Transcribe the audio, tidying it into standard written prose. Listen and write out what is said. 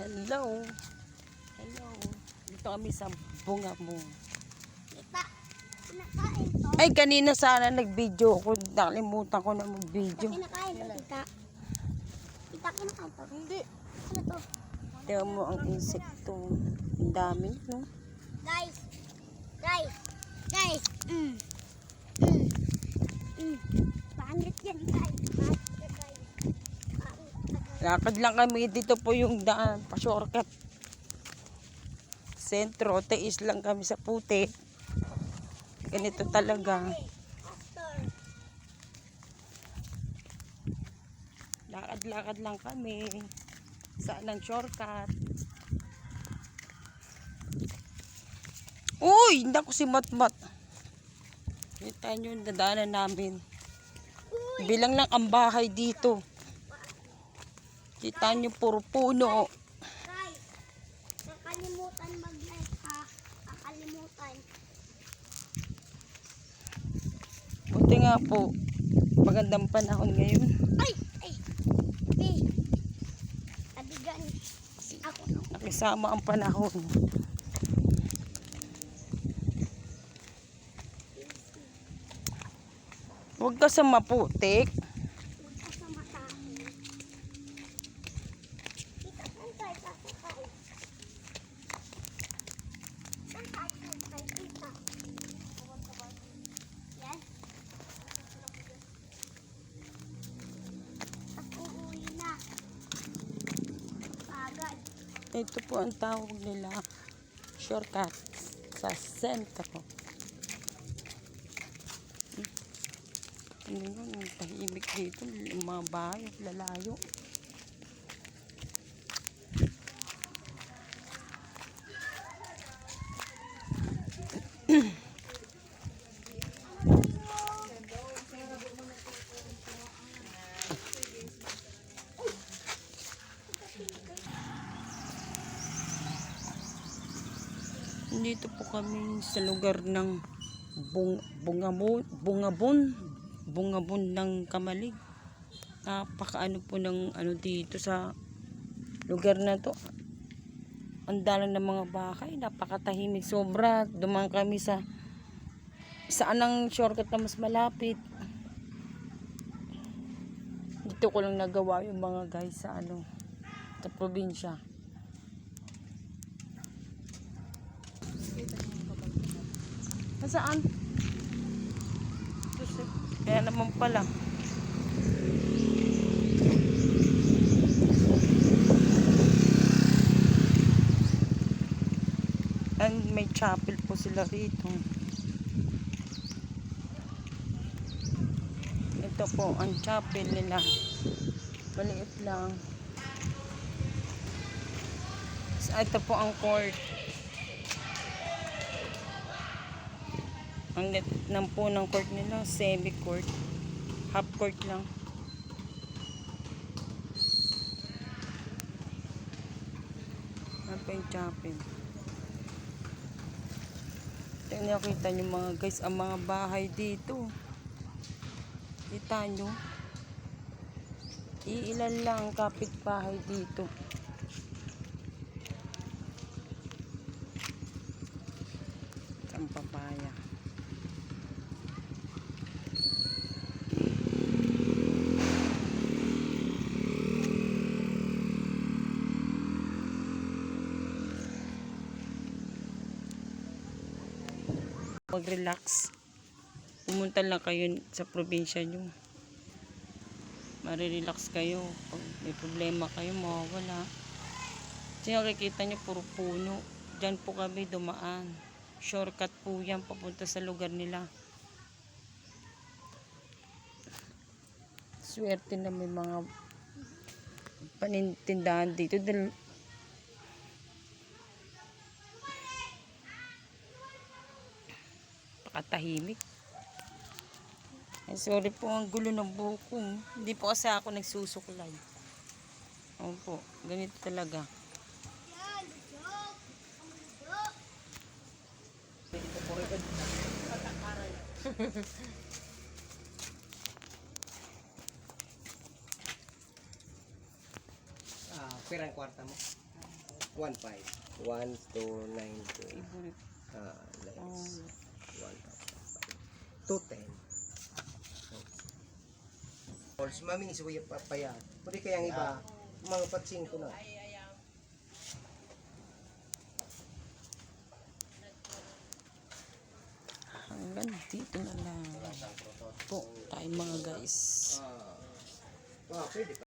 Hello. Hello. Dito kami sa Bungabong. Kita, kinakain to. Ay, kanina sana nag-video ko. Nakalimutan ko na mag-video. Kinakain to, kita. Kita, kinakain to. Hindi. Ano to? Tingnan mo ang insekto. Ang dami, no? Guys. Guys. Guys. Pangit yan, guys. Pangit yan, guys. Lakad lang kami. Dito po yung daan. Pa-shortcut. Sentro. Tiis lang kami sa puti. Ganito talaga. Lakad-lakad lang kami. Saan ang shortcut? Uy! Hindi ako si Matmat. Kita nyo yung dadaanan namin. Bilang lang ang bahay dito. Kita nyo puro puno. Guys, nakalimutan mag-like ha. Nakalimutan. Buti nga po. Magandang panahon ngayon. Ay! Ay! Hey! Abigan. Ako no. Nakisama ang panahon. Huwag ka sa maputik. Huwag ka sa mata. Kita, saan tayo sasakay? Saan tayo sasakay? Kita. Yan. At uuwi na. Agad. Ito po ang tawag nila. Shortcut sa sentro. Tingnan mo, tahimik dito. Yung mga bahay, lalayo. Dito po kami sa lugar ng Bungabon ng Kamalig. Napakaano po ng ano dito sa lugar na to. Ang dalang ng mga bahay, napakatahimik sobra. Dumaan kami sa saan ang shortcut na mas malapit. Dito ko lang nagawa yung mga guys sa ano sa probinsya. Nasaan? Kaya naman pala. And may chapel po sila rito. Ito po ang chapel nila. Maliit lang. Ito po ang court. Ang net ng po ng court nila, semi-court. Half court lang. Ano pa yung chapel? Ito nakita nyo mga guys, ang mga bahay dito. Kita nyo? Iilan lang ang kapitbahay dito. Ang papaya. Mag-relax. Pumunta lang kayo sa probinsya nyo. Marirelax kayo. Pag may problema kayo, mawawala. Kasi nakikita nyo, puro puno. Diyan po kami dumaan. Shortcut po yan, papunta sa lugar nila. Swerte na may mga panintindahan dito. Dahil pakatahimik. Ay, sorry po ang gulo ng buhok ko. Hindi po kasi ako nagsusuklay. Opo, ganito talaga. Pera ang kwarta mo? 1.5. 1,292. Favorite. Less. Oh. 1,005. 210. Balls, mami, isuya pa yan. Pwede kayang iba, mga patsing ko na. Hanggang dito na lang po tayo mga guys. Pwede pa.